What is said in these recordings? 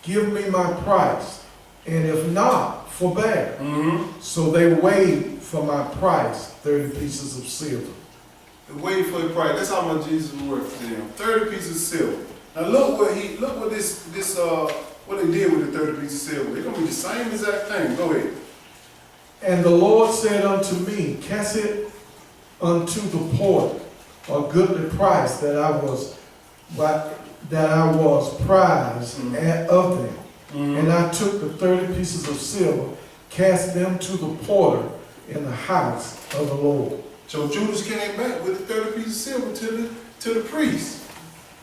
give me my price, and if not, forbear. Mm-hmm. So they weighed for my price 30 pieces of silver. They waited for the price. That's how much Jesus was worth to them. 30 pieces of silver. Now look what what they did with the 30 pieces of silver. It's gonna be the same exact thing. Go ahead. And the Lord said unto me, cast it unto the porter, a goodly price that I was prized of them. Mm-hmm. And I took the 30 pieces of silver, cast them to the porter in the house of the Lord. So Judas came back with the 30 pieces of silver to the priest.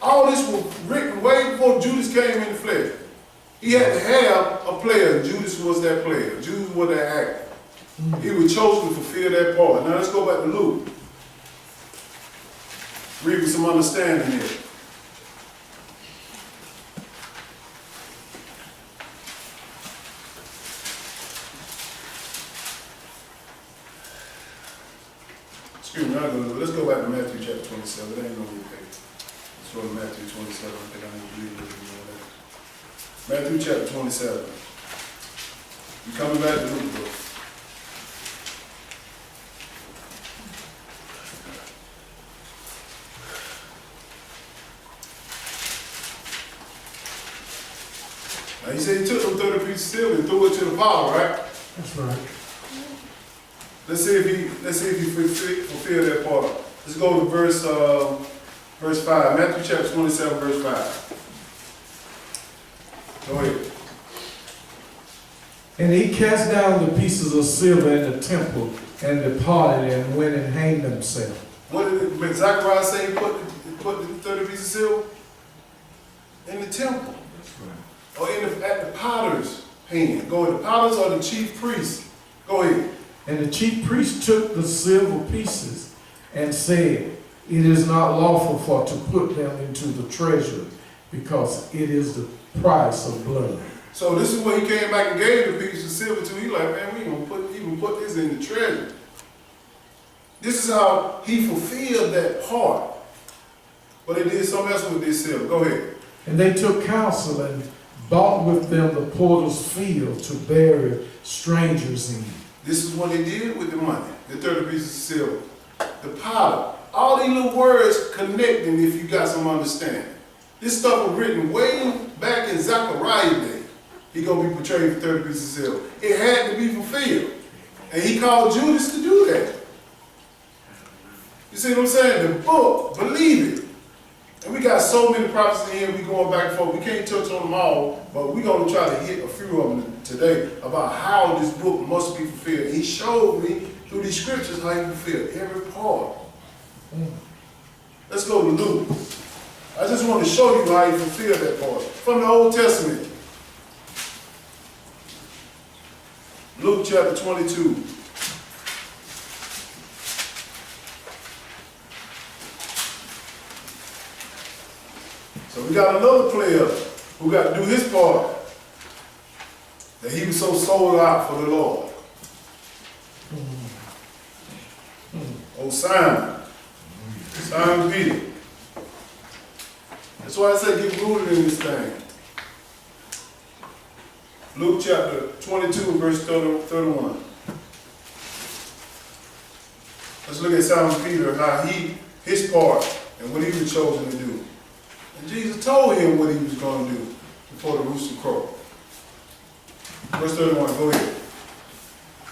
All this was written way before Judas came in the flesh. He had to have a player. Judas was that player. Judas was that actor. He was chosen to fulfill that part. Now let's go back to Luke. Read with some understanding here. Excuse me, let's go back to Matthew chapter 27. It ain't gonna be paid. Let's go to Matthew 27. I think I need to read a little bit more of that. Matthew chapter 27. You coming back to Luke, bro? Now he said he took them 30 pieces of silver and threw it to the fire, right? That's right. Let's see if he fulfilled that part. Let's go to verse 5. Matthew chapter 27, verse 5. Go ahead. And he cast down the pieces of silver in the temple and departed and went and hanged himself. What did Zechariah say he put the 30 pieces of silver? In the temple. That's right. Or at the potter's hand. Go ahead. The potters or the chief priests. Go ahead. And the chief priest took the silver pieces and said, it is not lawful for to put them into the treasury, because it is the price of blood. So this is what he came back and gave the pieces of silver to. He like, man, we even put this in the treasury. This is how he fulfilled that part. But they did something else with this silver. Go ahead. And they took counsel and bought with them the porter's field to bury strangers in. This is what they did with the money, the 30 pieces of silver. The potter. All these little words connecting if you got some understanding. This stuff was written way back in Zechariah's day. He gonna be portrayed for 30 pieces of silver. It had to be fulfilled. And he called Judas to do that. You see what I'm saying? The book, believe it. And we got so many prophecies in here, we going back and forth. We can't touch on them all, but we're going to try to hit a few of them today about how this book must be fulfilled. He showed me through these scriptures how he fulfilled every part. Let's go to Luke. I just want to show you how he fulfilled that part. From the Old Testament. Luke chapter 22. So we got another player who got to do his part. That he was so sold out for the Lord. Oh, Simon. Simon Peter. That's why I said get rooted in this thing. Luke chapter 22, verse 31. Let's look at Simon Peter, how his part and what he was chosen to do. And Jesus told him what he was going to do before the rooster crowed. Verse 31, go ahead.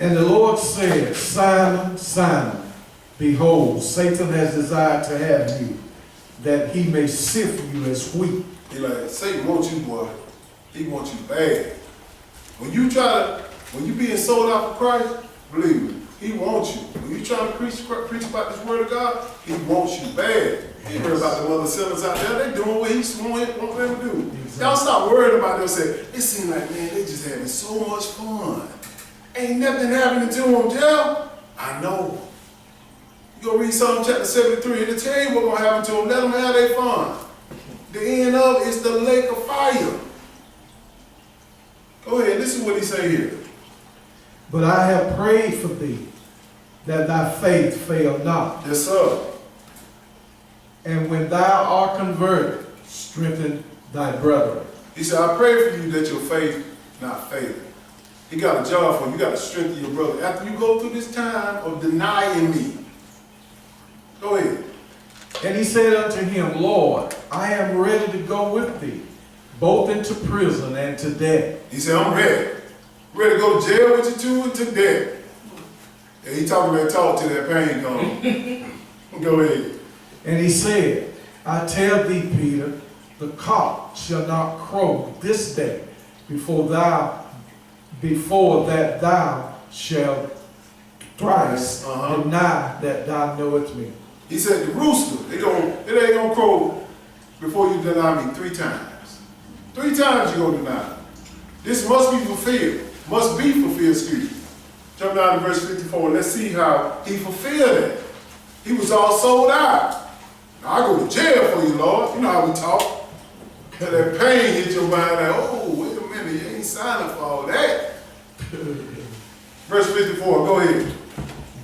And the Lord said, Simon, Simon, behold, Satan has desired to have you, that he may sift you as wheat. He like, Satan wants you, boy. He wants you bad. When you being sold out for Christ, believe me, he wants you. When you trying to preach about this word of God, he wants you bad. You heard about the other sellers out there, they doing what he want them to do. Exactly. Y'all stop worrying about them saying, it seems like, man, they just having so much fun. Ain't nothing happening to them, Joe. I know. You go read Psalm chapter 73, it'll tell you what's going to happen to them. Let them have their fun. The end of it is the lake of fire. Go ahead, listen to what he say here. But I have prayed for thee, that thy faith fail not. Yes, sir. And when thou art converted, strengthen thy brethren. He said, I pray for you that your faith not fail. He got a job for you. You got to strengthen your brother. After you go through this time of denying me. Go ahead. And he said unto him, Lord, I am ready to go with thee, both into prison and to death. He said, I'm ready. Ready to go to jail with you too and to death. And he talking about talk till that pain comes. Go ahead. And he said, I tell thee, Peter, the cock shall not crow this day before that thou shalt thrice deny that thou knowest me. He said, the rooster, it ain't gonna crow before you deny me 3 times. 3 times you gonna deny me. This must be fulfilled. Must be fulfilled, excuse me. Jump down to verse 54. Let's see how he fulfilled it. He was all sold out. Now, I go to jail for you, Lord. You know how we talk. Till that pain hit your mind, like, oh, wait a minute, you ain't signing for all that. Verse 54, go ahead.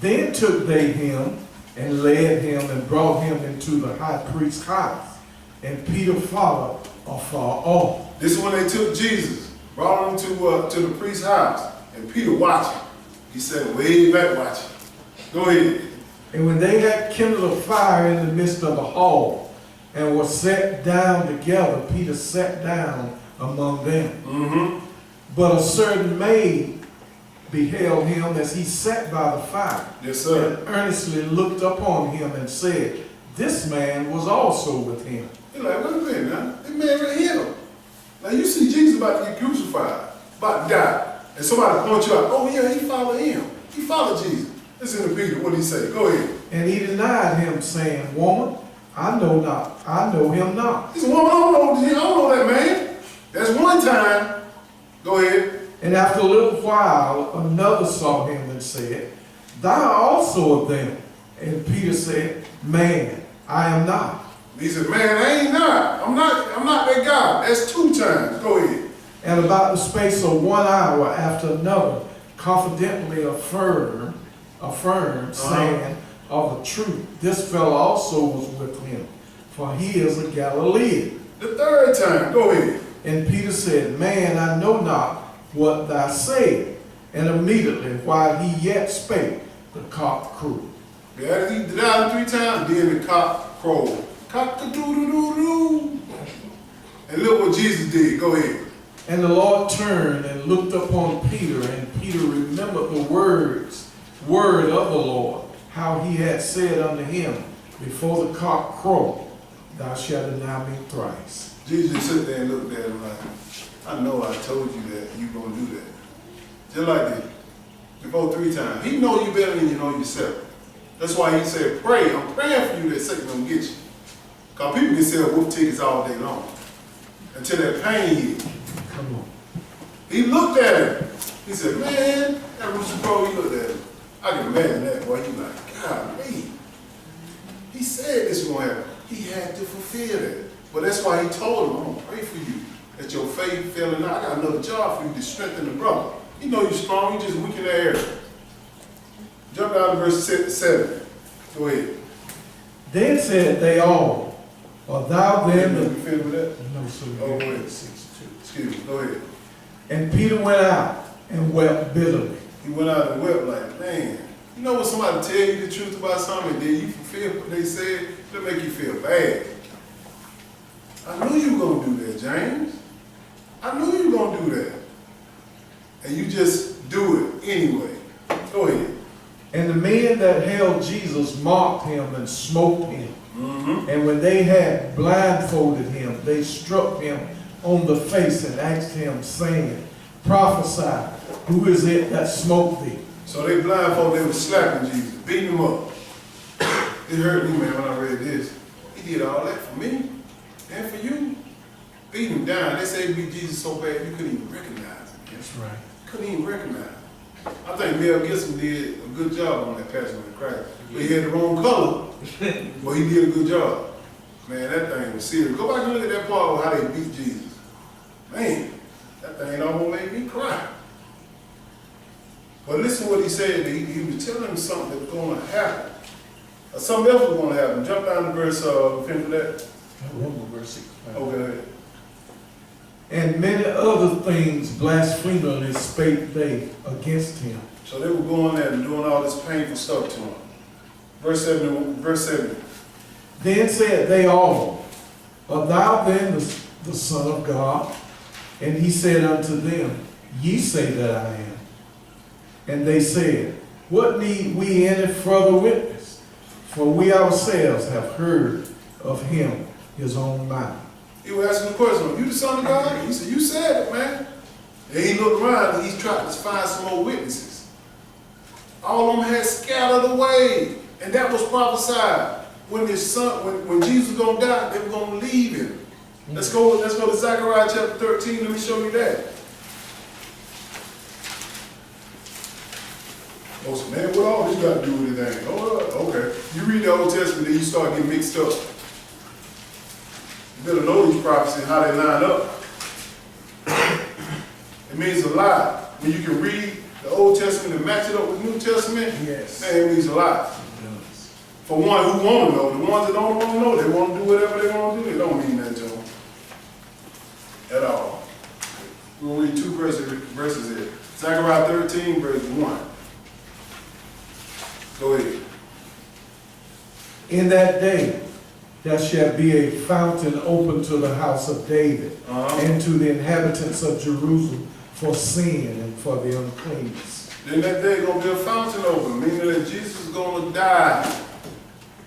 Then took they him and led him and brought him into the high priest's house. And Peter followed afar off. This is when they took Jesus, brought him to the priest's house, and Peter watching. He said, way back watching. Go ahead. And when they had kindled a fire in the midst of the hall, and were sat down together, Peter sat down among them. But a certain maid beheld him as he sat by the fire, Yes, sir. and earnestly looked upon him and said, This man was also with him. You're like, wait a minute now. That man right here. Now you see Jesus about to get crucified, about to die. And somebody points you out, oh yeah, he followed him. He followed Jesus. Listen to Peter, what did he say? Go ahead. And he denied him, saying, Woman, I know him not. He said, woman, I don't know that man. That's one time. Go ahead. And after a little while, another saw him and said, Thou also of them. And Peter said, Man, I am not. He said, man, I ain't not. I'm not that guy. That's 2 times. Go ahead. And about the space of 1 hour after another, confidently affirmed, saying, Of the truth, this fellow also was with him, for he is a Galilean. The 3rd time. Go ahead. And Peter said, Man, I know not what thou sayest. And immediately, while he yet spake, the cock crowed. Yeah, he denied him 3 times, then the cock crowed. Cock-a-doodle-doo-doo. And look what Jesus did. Go ahead. And the Lord turned and looked upon Peter, and Peter remembered the word of the Lord, how he had said unto him, Before the cock crow, thou shalt deny me thrice. Jesus sit there and looked at him like, I know I told you that you gonna do that. Just like this. Before 3 times. He know you better than you know yourself. That's why he said, pray. I'm praying for you that Satan don't get you. Because people can sell wolf tickets all day long. Until that pain hit. Come on. He looked at him. He said, man, that rooster crow, he looked at him. I can imagine that, boy. He like, God, me. He said this was going to happen. He had to fulfill that. But that's why he told him, I'm going to pray for you. That your faith fell in. I got another job for you to strengthen the brother. You know you're strong. You just weak in that area. Jump down to verse 7. Go ahead. Then said they all, Art thou then You the... feel with that? No, sir. Oh, wait. Excuse me. Go ahead. And Peter went out and wept bitterly. He went out and wept like, man, you know when somebody tell you the truth about something and then you fulfill what they said, it'll make you feel bad. I knew you were going to do that, James. I knew you were going to do that. And you just do it anyway. Go ahead. And the men that held Jesus mocked him and smote him. And when they had blindfolded him, they struck him on the face and asked him, saying, Prophesy, who is it that smote thee? So they blindfolded, they were slapping Jesus, beating him up. It hurt me, man, when I read this. He did all that for me and for you. Beat him down. They say he beat Jesus so bad you couldn't even recognize him. That's right. Couldn't even recognize him. I think Mel Gibson did a good job on that Passion of the Christ. But he had the wrong color. But he did a good job. Man, that thing was serious. Go back and look at that part of how they beat Jesus. Man, that thing almost made me cry. But listen to what he said. He was telling them something that was going to happen. Or something else was going to happen. Jump down to verse, finish with that. One more verse 6. Okay. And many other things blasphemingly spake they against him. So they were going there and doing all this painful stuff to him. Verse 7. Then said they all, Art thou then the Son of God? And he said unto them, Ye say that I am. And they said, What need we any further witness? For we ourselves have heard of him his own mouth. He was asking the question, you the Son of God? He said, you said it, man. And he looked around and he's trying to find some more witnesses. All of them had scattered away. And that was prophesied. When his son, when Jesus was going to die, they were going to leave him. Let's go to Zechariah chapter 13. Let me show you that. Oh, so man, what all this got to do with anything? Oh, okay. You read the Old Testament, then you start getting mixed up. You better know these prophecies and how they line up. It means a lot. When you can read the Old Testament and match it up with the New Testament, Yes. man, it means a lot. For one who want to know, the ones that don't want to know, they want to do whatever they want to do. It don't mean that to them at all. We'll read two verses here. Zechariah 13, verse 1. Go ahead. In that day there shall be a fountain open to the house of David and to the inhabitants of Jerusalem for sin and for the uncleanness. Then that day going to be a fountain open, meaning that Jesus is going to die.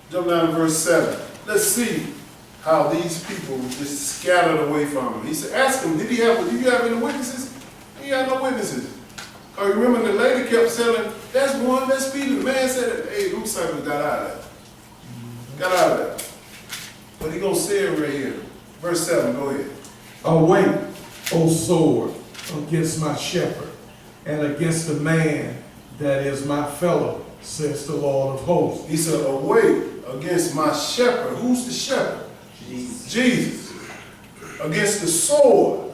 Jump down to verse 7. Let's see how these people just scattered away from him. He said, ask him, did you have any witnesses? He had no witnesses. Oh, remember the lady kept saying, that's one, that's Peter. The man said, hey, them disciples got out of there. Got out of there. But he going to say it right here. Verse 7, go ahead. Awake, O sword, against my shepherd, and against the man that is my fellow, says the Lord of hosts. He said, awake against my shepherd. Who's the shepherd? Jesus. Against the sword.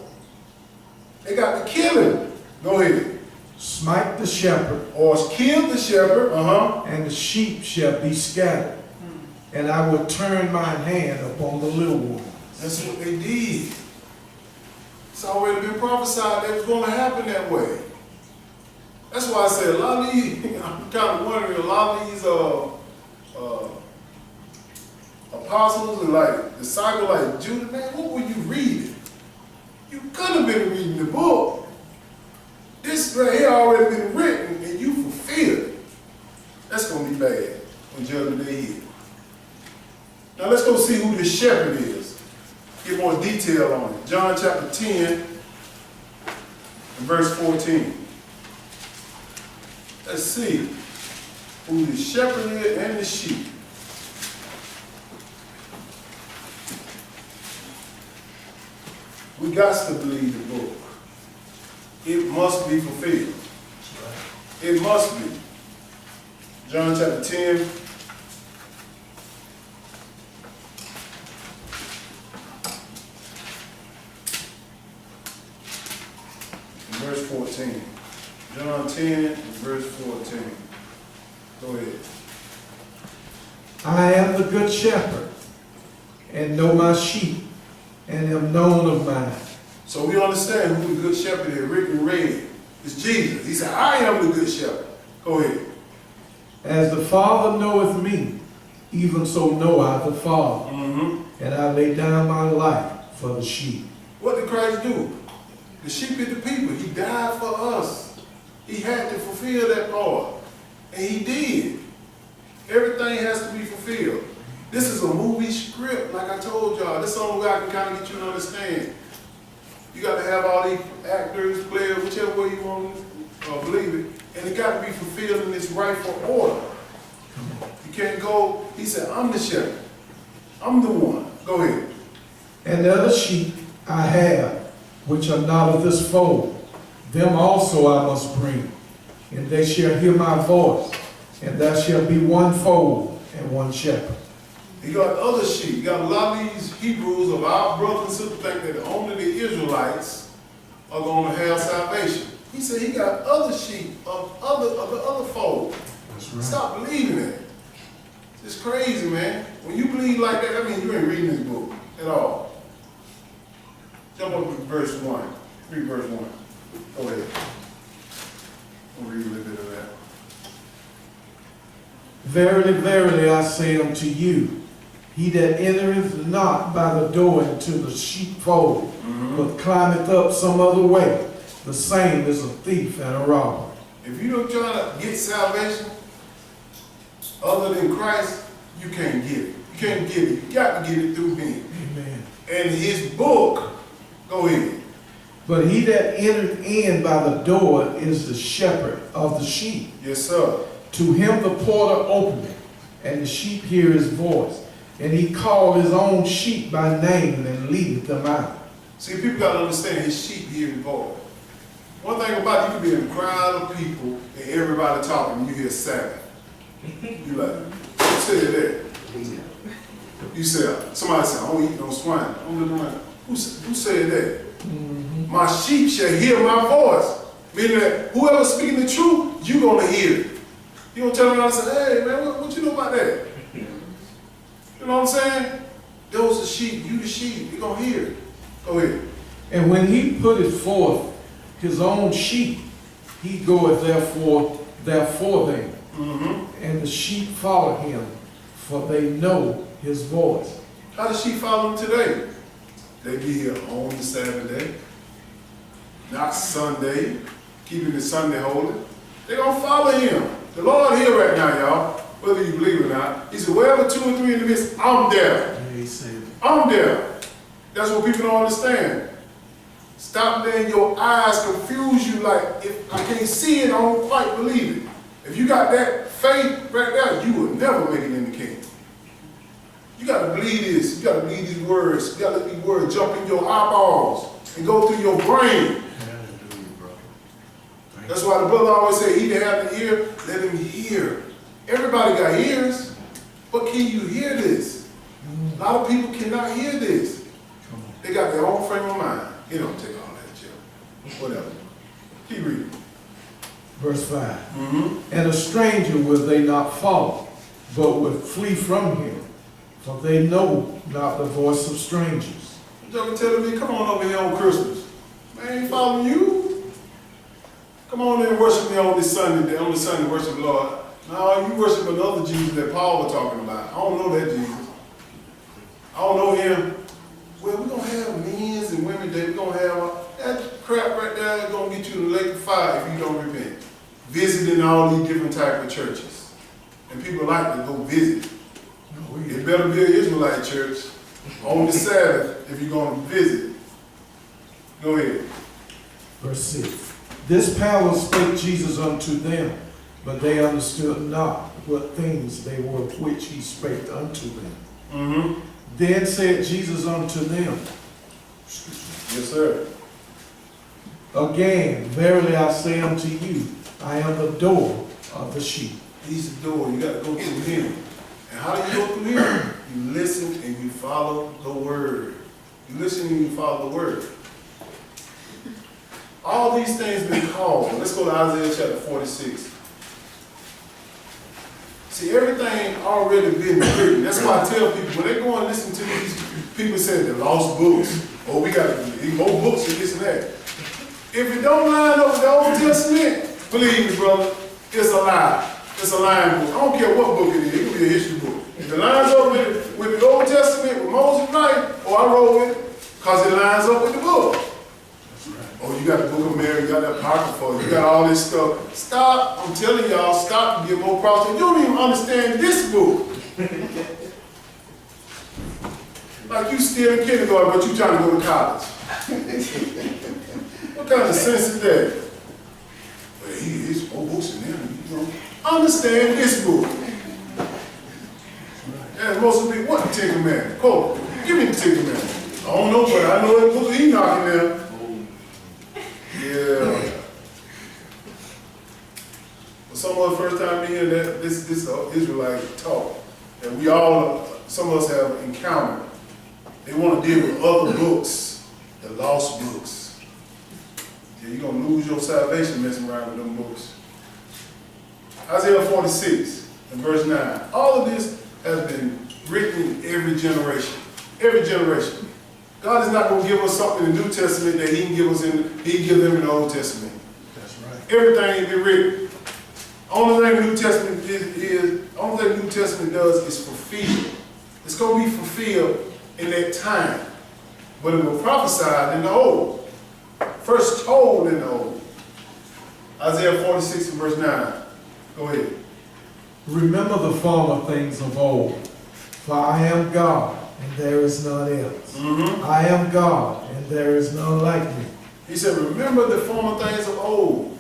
They got to kill him. Go ahead. Smite the shepherd, Or kill the shepherd. and the sheep shall be scattered, and I will turn mine hand upon the little ones. That's what they did. It's already been prophesied that it was going to happen that way. That's why I said a lot of these, I'm kind of wondering, a lot of these apostles and like disciples like Judas, man, what were you reading? You could have been reading the book. This right here already been written and you fulfilled it. That's going to be bad when judgment day hit. Now let's go see who the shepherd is. Get more detail on it. John chapter 10 and verse 14. Let's see who the shepherd is and the sheep. We got to believe the book. It must be fulfilled. It must be. John chapter 10. Verse 14. John 10, verse 14. Go ahead. I am the good shepherd, and know my sheep, and am known of mine. So we understand who the good shepherd is, written red. It's Jesus. He said, I am the good shepherd. Go ahead. As the Father knoweth me, even so know I the Father, and I lay down my life for the sheep. What did Christ do? The sheep is the people. He died for us. He had to fulfill that part. And he did. Everything has to be fulfilled. This is a movie script, like I told y'all. This is the only way I can kind of get you to understand. You got to have all these actors, players, whichever way you want to believe it. And it got to be fulfilled in its rightful order. You can't go, he said, I'm the shepherd. I'm the one. Go ahead. And the other sheep I have, which are not of this fold, them also I must bring, and they shall hear my voice, and there shall be one fold and one shepherd. You got other sheep. You got a lot of these Hebrews of our brothers and sisters think that only the Israelites are going to have salvation. He said he got other sheep of the other fold. That's right. Stop believing that. It's crazy, man. When you believe like that, I mean you ain't reading this book at all. Jump up to verse 1. Read verse 1. Go ahead. We'll read a little bit of that. Verily, verily, I say unto you, he that entereth not by the door into the sheepfold, but climbeth up some other way, the same is a thief and a robber. If you don't try to get salvation other than Christ, you can't get it. You can't get it. You got to get it through him. Amen. And his book, go ahead. But he that entereth in by the door is the shepherd of the sheep. Yes, sir. To him the porter openeth, and the sheep hear his voice. And he called his own sheep by name and leadeth them out. See, people got to understand his sheep hear his voice. One thing about it, you can be in a crowd of people and everybody talking and you hear Sabbath. You like, who said that? You said, somebody said, I don't eat no swine. I'm looking around. Who said that? My sheep shall hear my voice. Meaning that whoever's speaking the truth, you're going to hear it. You don't turn around and say, hey man, what you know about that? You know what I'm saying? Those are sheep, you the sheep, you're going to hear it. Go ahead. And when he putteth forth his own sheep, he goeth therefore them. And the sheep follow him, for they know his voice. How does sheep follow him today? They be here on the Sabbath day, not Sunday, keeping the Sunday holy. They're going to follow him. The Lord here right now, y'all, whether you believe it or not. He said, wherever 2 or 3 in the midst, I'm there. I'm there. That's what people don't understand. Stop letting your eyes confuse you like, if I can't see it, I don't quite believe it. If you got that faith right there, you will never make it in the kingdom. You got to believe this. You got to believe these words. You got to let these words jump in your eyeballs and go through your brain. That's why the brother always say, he that have an ear, let him hear. Everybody got ears, but can you hear this? A lot of people cannot hear this. They got their own frame of mind. It don't take all that, Joe. Whatever. Keep reading. Verse 5. And a stranger will they not follow, but will flee from him, for they know not the voice of strangers. Joe telling me, come on over here on Christmas. Man, I ain't following you. Come on in and worship me on this Sunday, worship the Lord. No, you worship another Jesus that Paul was talking about. I don't know that Jesus. I don't know him. Well, we're going to have men's and women's day. We're going to have that crap right there is going to get you in the lake of fire if you don't repent. Visiting all these different type of churches. And people like to go visit. It better be an Israelite church on the Sabbath if you're going to visit. Go ahead. Verse 6. This power spake Jesus unto them, but they understood not what things they were which he spake unto them. Then said Jesus unto them, Yes, sir. Again, verily I say unto you, I am the door of the sheep. He's the door. You got to go through him. And how do you go through him? You listen and you follow the word. You listen and you follow the word. All these things been called. Let's go to Isaiah chapter 46. See, everything already been written. That's why I tell people, when they go and listen to these people say the lost books, or we got more books and this and that. If it don't line up with the Old Testament, believe me, brother, it's a lie. It's a lying book. I don't care what book it is. It could be a history book. If it lines up with the Old Testament, with Moses' life, or I roll with it, because it lines up with the book. Oh, you got the Book of Mary, you got the Apocrypha, you got all this stuff. Stop, I'm telling y'all, stop and get more problems. You don't even understand this book. Like you still in kindergarten, but you trying to go to college. What kind of sense is that? Well, there's more books in there. You know. Understand this book. And most of the people, what the Ten Commandments? Quote, give me the Ten Commandments. I don't know, but I know that Book of Enoch in there. Yeah. Well, some of the first time we hear that this Israelite talk that we all, some of us have encountered. They want to deal with other books, the lost books. Yeah, you're gonna lose your salvation messing around with them books. Isaiah 46 and verse 9. All of this has been written in every generation. Every generation. God is not going to give us something in the New Testament that He can give us He can give them in the Old Testament. That's right. Everything been written. Only thing the New Testament only thing the New Testament does is fulfill. It's going to be fulfilled in that time. But it was prophesied in the Old. First told in the Old. Isaiah 46 and verse 9. Go ahead. Remember the former things of old, for I am God, and there is none else. I am God, and there is none like me. He said, remember the former things of old.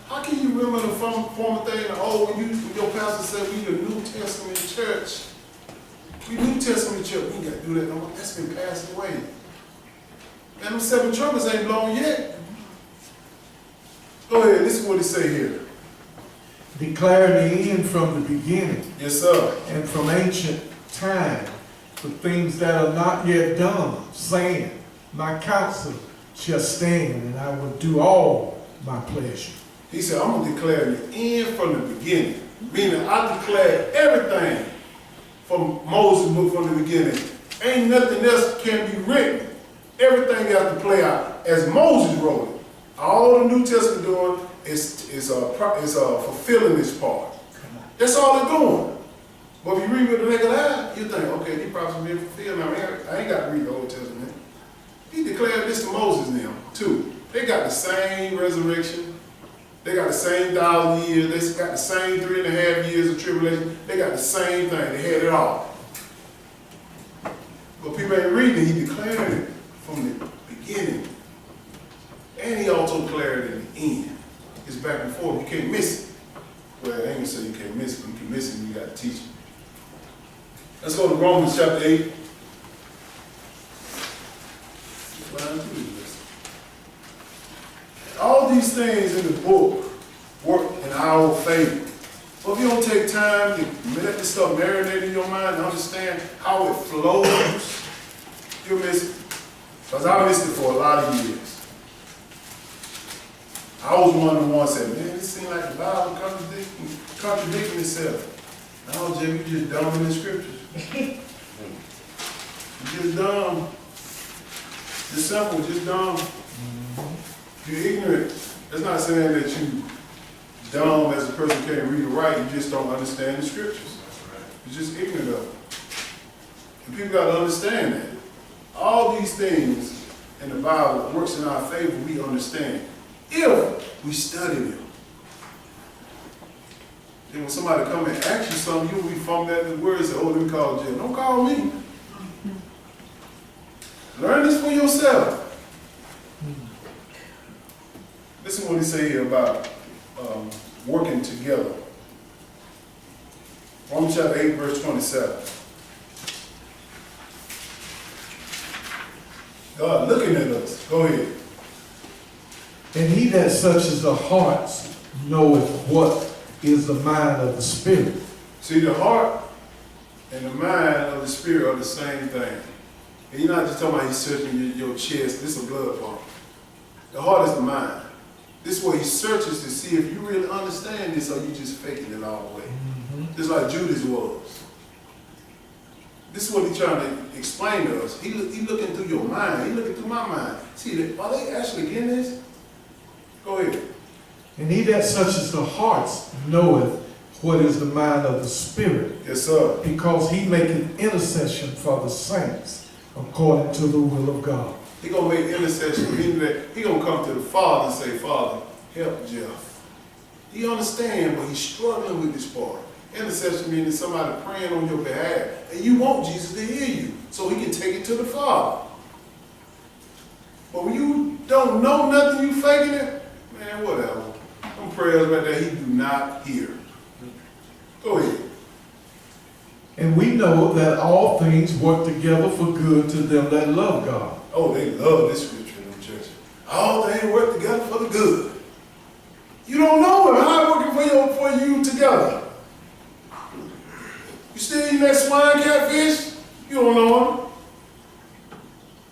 How can you remember the former things of old when your pastor said we the New Testament church? We New Testament church. We ain't got to do that no more. That's been passed away. And them 7 trumpets ain't blown yet. Go ahead, listen to what he say here. Declaring the end from the beginning, Yes, sir. and from ancient time, the things that are not yet done, saying, my counsel shall stand, and I will do all my pleasure. He said, I'm going to declare the end from the beginning. Meaning, I declare everything from Moses' book from the beginning. Ain't nothing else can be written. Everything has to play out as Moses wrote it. All the New Testament doing is fulfilling this part. That's all they're doing. But if you read with the naked eye, you think, okay, these prophecies been fulfilled. Now, I ain't got to read the Old Testament. He declared this to Moses now, too. They got the same resurrection. They got the same 1,000 years. They got the same 3.5 years of tribulation. They got the same thing. They had it all. But people ain't reading. He declared it from the beginning. And he also declared it in the end. It's back and forth. You can't miss it. Well, I ain't gonna say you can't miss it. You can miss it, you got to teach it. Let's go to Romans chapter 8. All these things in the book work in our favor. But if you don't take time to let this stuff marinate in your mind and understand how it flows, you'll miss it. Because I missed it for a lot of years. I was one of the ones that said, man, this seems like the Bible contradicting itself. No, Jim, you just dumb in the scriptures. You just dumb. Just simple, just dumb. You're ignorant. That's not saying that you dumb as a person can't read or write. You just don't understand the scriptures. You're just ignorant of it. And people got to understand that. All these things in the Bible works in our favor, we understand. If we study them. Then when somebody come and ask you something, you'll be fumbling at the words and say, oh, let me call Jim. Don't call me. Learn this for yourself. Listen to what he say here about working together. Romans chapter 8, verse 27. God looking at us. Go ahead. And he that searches the hearts knoweth what is the mind of the Spirit. See, the heart and the mind of the Spirit are the same thing. And you're not just talking about he's searching your chest. This is a blood pump. The heart is the mind. This is where he searches to see if you really understand this or you just faking it all the way. Just like Judas was. This is what he's trying to explain to us. He looking through your mind. He looking through my mind. See, are they actually getting this? Go ahead. And he that searches the hearts knoweth what is the mind of the Spirit. Yes, sir. Because he maketh intercession for the saints according to the will of God. He gonna make intercession, meaning that he gonna come to the Father and say, Father, help Jeff. He understand, but he's struggling with this part. Intercession meaning somebody praying on your behalf, and you want Jesus to hear you, so he can take it to the Father. But when you don't know nothing, you faking it, man, whatever. Them prayers right there, he do not hear. Go ahead. And we know that all things work together for good to them that love God. Oh, they love this scripture in the church. All things work together for the good. You don't know him. How it working for you together? You still eating that swine catfish? You don't know him.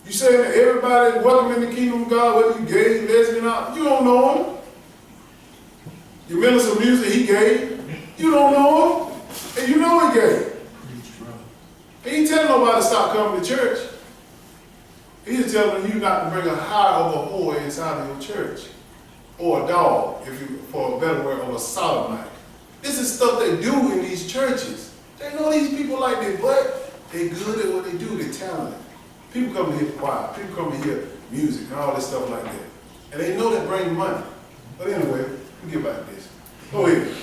You saying that everybody welcome in the kingdom of God, whether you gay, lesbian, you don't know him. You minister of music, he gay. You don't know him. And you know he gay. He ain't telling nobody to stop coming to church. He's telling you not to bring a hire of a whore inside of your church. Or a dog, if you, for a better word, or a sodomite. This is stuff they do in these churches. They know these people like that, but they good at what they do, they're talented. People come to hear choir, people come to hear music and all this stuff like that. And they know that brings money. But anyway, we get back to this. Go ahead.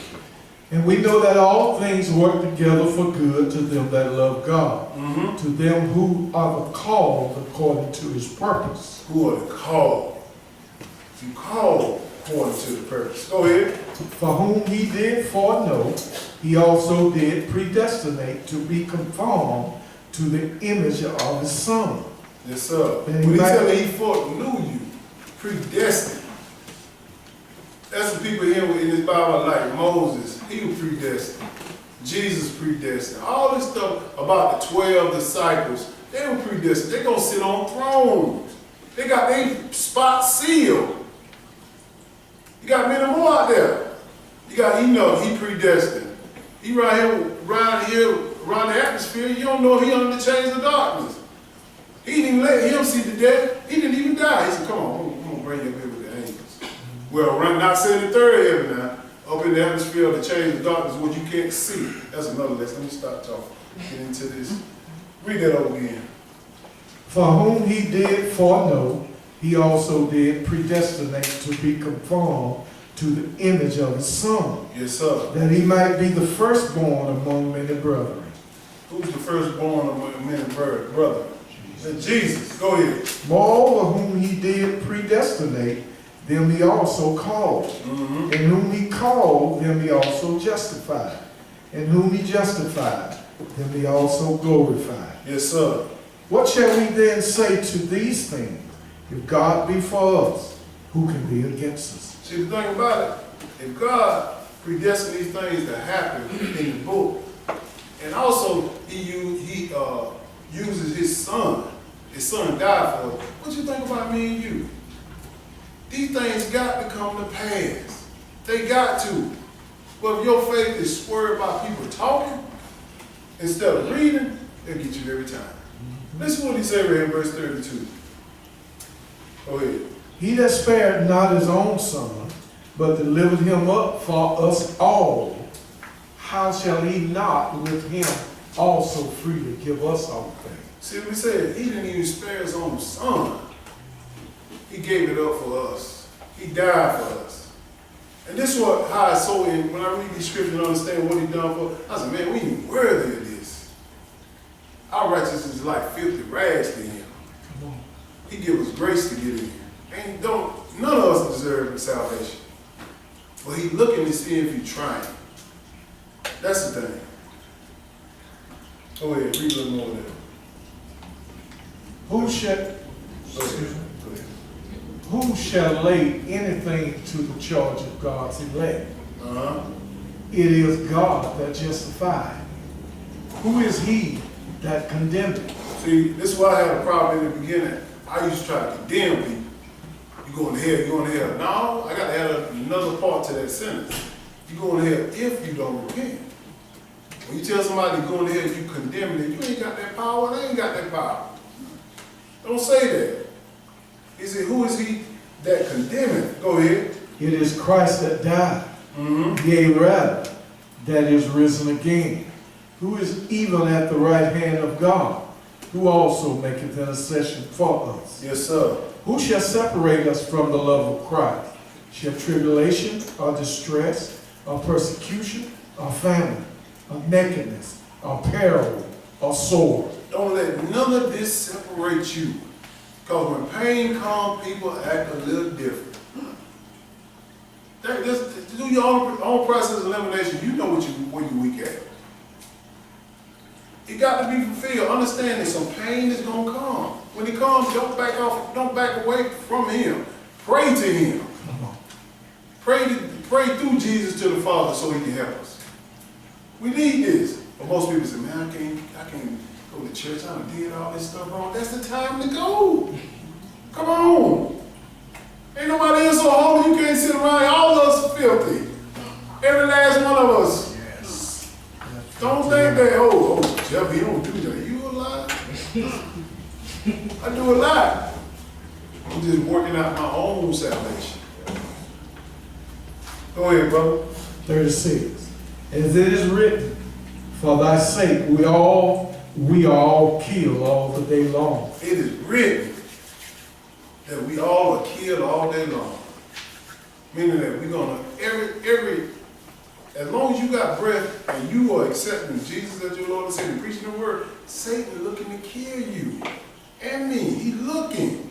And we know that all things work together for good to them that love God, to them who are the called according to his purpose. Who are the called? You called according to the purpose. Go ahead. For whom he did foreknow, he also did predestinate to be conformed to the image of his Son. Yes, sir. And When he said that he foreknew you, predestined. That's the people here in this Bible like Moses. He was predestined. Jesus predestined. All this stuff about the 12 disciples, they were predestined. They're going to sit on thrones. They got their spot sealed. You got many more out there. You got Enoch, he predestined. He right here, around the atmosphere. You don't know if he under the chains of darkness. He didn't even let him see the death. He didn't even die. He said, come on, I'm going to bring you up here with the angels. Well, not saying the third heaven now. Up in the atmosphere of the chains of darkness, what you can't see. That's another lesson. Let me stop talking. Get into this. Read that over again. For whom he did foreknow, he also did predestinate to be conformed to the image of his Son, Yes, sir. that he might be the firstborn among many brethren. Who's the firstborn among many brethren? Jesus. Go ahead. Moreover, whom he did predestinate, them he also called. And whom he called, them he also justified. And whom he justified, them he also glorified. Yes, sir. What shall we then say to these things? If God be for us, who can be against us? See, the thing about it, if God predestined these things to happen in the book, and also he uses his son died for us, what you think about me and you? These things got to come to pass. They got to. But if your faith is swerved by people talking instead of reading, they'll get you every time. Listen to what he said right here in verse 32. Go ahead. He that spared not his own Son, but delivered him up for us all, how shall he not with him also freely give us all things? See what he said? He didn't even spare his own son. He gave it up for us. He died for us. And this is how I saw in, when I read these scriptures and understand what he done for, I said, man, we ain't worthy of this. Our righteousness is like filthy rags to him. He gives us grace to get in here. And none of us deserve salvation. But he's looking to see if you're trying. That's the thing. Go ahead, read a little more of that. Who shall, Go ahead. Go ahead. who shall lay anything to the charge of God's elect? It is God that justifies. Who is he that condemneth? See, this is why I had a problem in the beginning. I used to try to condemn people. You going to hell, you going to hell. No, I got to add another part to that sentence. You going to hell if you don't repent. When you tell somebody to go to hell, you condemn them, you ain't got that power, they ain't got that power. Don't say that. He said, who is he that condemneth? Go ahead. It is Christ that died, yea, rather, that is risen again, who is even at the right hand of God, who also maketh intercession for us. Yes, sir. Who shall separate us from the love of Christ? Shall tribulation, or distress, or persecution, or famine, or nakedness, or peril, or sword? Don't let none of this separate you. Because when pain comes, people act a little different. Just do your own process of elimination. You know where you weak at. It got to be fulfilled. Understand that some pain is going to come. When it comes, don't back off, don't back away from him. Pray to him. Pray through Jesus to the Father so he can help us. We need this. But most people say, man, I can't go to church. I done did all this stuff wrong. That's the time to go. Come on. Ain't nobody else so holy you can't sit around. All of us are filthy. Every last one of us. Yes. Don't think that, Jeff, he don't do that. You alive? I do a lot. I'm just working out my own salvation. Go ahead, brother. 36. As it is written, for thy sake we are all killed all the day long. It is written that we all are killed all day long. Meaning that we're gonna, as long as you got breath and you are accepting Jesus as your Lord and Savior, preaching the word, Satan looking to kill you. And me, he's looking.